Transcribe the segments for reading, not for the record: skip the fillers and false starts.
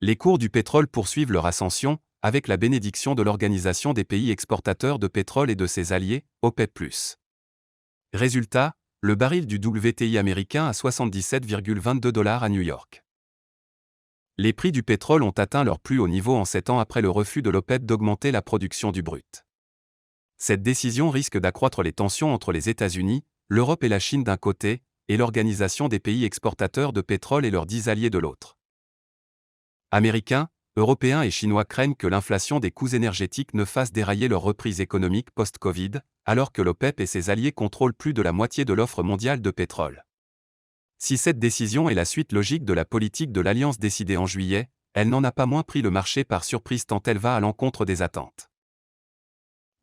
Les cours du pétrole poursuivent leur ascension, avec la bénédiction de l'Organisation des pays exportateurs de pétrole et de ses alliés, OPEP+. Résultat, le baril du WTI américain à 77,22 $ à New York. Les prix du pétrole ont atteint leur plus haut niveau en 7 ans après le refus de l'OPEP d'augmenter la production du brut. Cette décision risque d'accroître les tensions entre les États-Unis, l'Europe et la Chine d'un côté, et l'Organisation des pays exportateurs de pétrole et leurs 10 alliés de l'autre. Américains, Européens et Chinois craignent que l'inflation des coûts énergétiques ne fasse dérailler leur reprise économique post-Covid, alors que l'OPEP et ses alliés contrôlent plus de la moitié de l'offre mondiale de pétrole. Si cette décision est la suite logique de la politique de l'Alliance décidée en juillet, elle n'en a pas moins pris le marché par surprise tant elle va à l'encontre des attentes.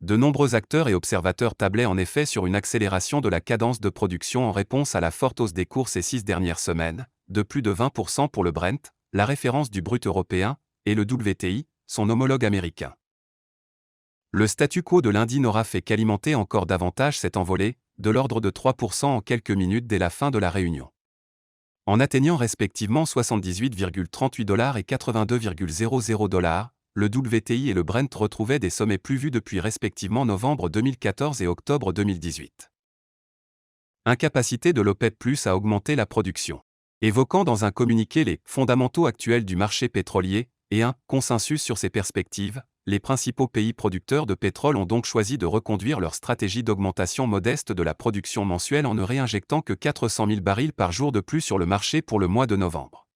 De nombreux acteurs et observateurs tablaient en effet sur une accélération de la cadence de production en réponse à la forte hausse des cours ces 6 dernières semaines, de plus de 20% pour le Brent, la référence du brut européen, et le WTI, son homologue américain. Le statu quo de lundi n'aura fait qu'alimenter encore davantage cette envolée, de l'ordre de 3% en quelques minutes dès la fin de la réunion. En atteignant respectivement 78,38 $ et 82,00 $, le WTI et le Brent retrouvaient des sommets plus vus depuis respectivement novembre 2014 et octobre 2018. Incapacité de l'OPEP+ à augmenter la production. Évoquant dans un communiqué les fondamentaux actuels du marché pétrolier et un consensus sur ses perspectives, les principaux pays producteurs de pétrole ont donc choisi de reconduire leur stratégie d'augmentation modeste de la production mensuelle en ne réinjectant que 400 000 barils par jour de plus sur le marché pour le mois de novembre.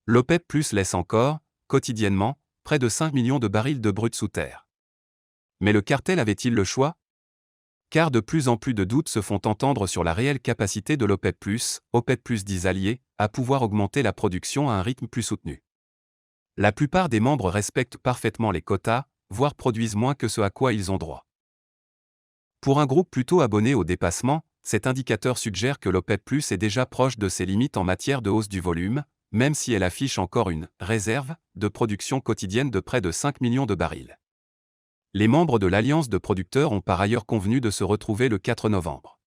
L'OPEP+ laisse encore, quotidiennement, près de 5 millions de barils de brut sous terre. Mais le cartel avait-il le choix ? Car de plus en plus de doutes se font entendre sur la réelle capacité de l'OPEP+, OPEP+ 10 alliés, à pouvoir augmenter la production à un rythme plus soutenu. La plupart des membres respectent parfaitement les quotas, voire produisent moins que ce à quoi ils ont droit. Pour un groupe plutôt abonné au dépassement, cet indicateur suggère que l'OPEP+ est déjà proche de ses limites en matière de hausse du volume, même si elle affiche encore une réserve de production quotidienne de près de 5 millions de barils. Les membres de l'Alliance de producteurs ont par ailleurs convenu de se retrouver le 4 novembre.